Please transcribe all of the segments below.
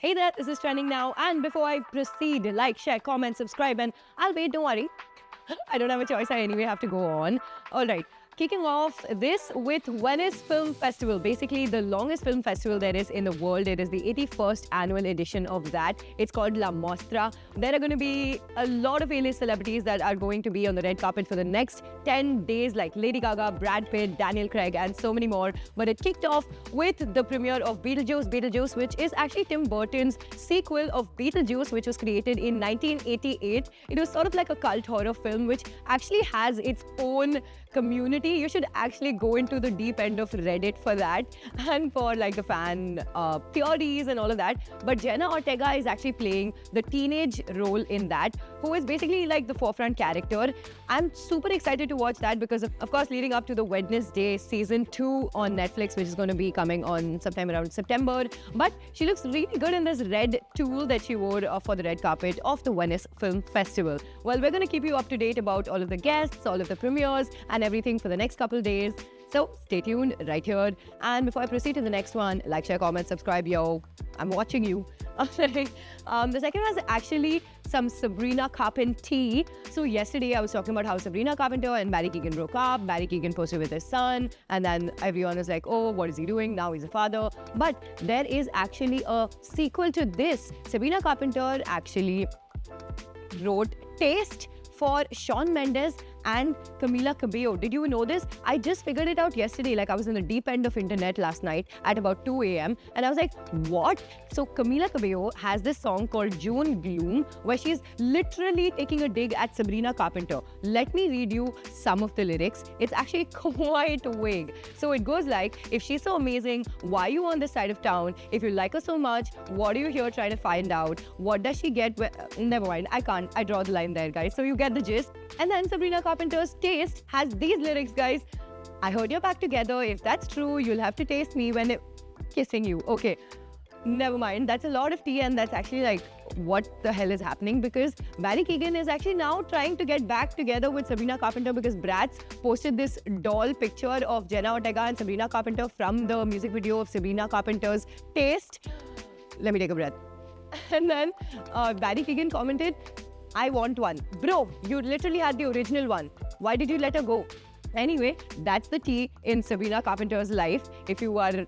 Hey there, this is Trending Now. And before I proceed, like, share, comment, subscribe, and I'll wait, don't worry. I don't have a choice, I anyway have to go on. All right. Kicking off this with Venice Film Festival, basically the longest film festival there is in the world. It is the 81st annual edition of that. It's called La Mostra. There are going to be a lot of A-list celebrities that are going to be on the red carpet for the next 10 days, like Lady Gaga, Brad Pitt, Daniel Craig, and so many more. But it kicked off with the premiere of Beetlejuice, which is actually Tim Burton's sequel of Beetlejuice, which was created in 1988. It was sort of like a cult horror film, which actually has its own community. You should actually go into the deep end of Reddit for that and for like the fan theories and all of that. But Jenna Ortega is actually playing the teenage role in that, who is basically like the forefront character. I'm super excited to watch that because of course, leading up to the Wednesday season 2 on Netflix, which is going to be coming on sometime around September. But she looks really good in this red tulle that she wore for the red carpet of the Venice Film Festival. Well, we're going to keep you up to date about all of the guests, all of the premieres, and everything for the next couple days. So stay tuned right here. And before I proceed to the next one, like, share, comment, subscribe, yo. I'm watching you. The second one is actually some Sabrina Carpenter. So yesterday I was talking about how Sabrina Carpenter and Barry Keoghan broke up. Barry Keoghan posted with his son, and then everyone was like, oh, what is he doing? Now he's a father. But there is actually a sequel to this. Sabrina Carpenter actually wrote Taste for Shawn Mendes and Camila Cabello. Did you know this? I just figured it out yesterday. Like, I was in the deep end of internet last night at about 2 a.m. and I was like, what? So Camila Cabello has this song called June Gloom, where she's literally taking a dig at Sabrina Carpenter. Let me read you some of the lyrics. It's actually quite vague. So it goes like, if she's so amazing, why are you on this side of town? If you like her so much, what are you here trying to find out? What does she get? Never mind, I can't. I draw the line there, guys. So you get the gist. And then Sabrina Carpenter's Taste has these lyrics, guys. I heard you're back together. If that's true, you'll have to taste me when kissing you. Okay, never mind. That's a lot of tea, and that's actually like, what the hell is happening? Because Barry Keoghan is actually now trying to get back together with Sabrina Carpenter because Bratz posted this doll picture of Jenna Ortega and Sabrina Carpenter from the music video of Sabrina Carpenter's Taste. Let me take a breath. And then Barry Keoghan commented, I want one. Bro, you literally had the original one. Why did you let her go? Anyway, that's the tea in Sabrina Carpenter's life, if you are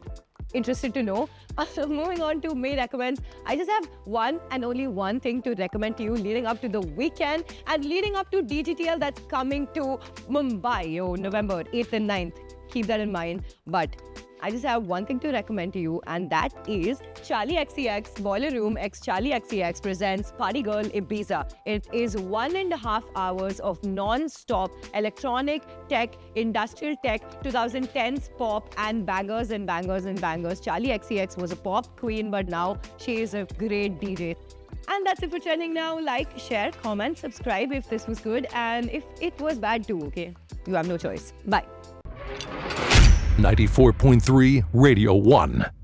interested to know. Moving on to May Recommends, I just have one and only one thing to recommend to you leading up to the weekend and leading up to DGTL that's coming to Mumbai, November 8th and 9th. Keep that in mind. But I just have one thing to recommend to you, and that is Charlie XCX Boiler Room x Charlie XCX presents Party Girl Ibiza. It is 1.5 hours of non-stop electronic tech, industrial tech, 2010s pop, and bangers and bangers and bangers. Charlie XCX was a pop queen, but now she is a great DJ. And that's it for Trending Now. Like, share, comment, subscribe if this was good, and if it was bad too, okay? You have no choice. Bye. 94.3 Radio 1.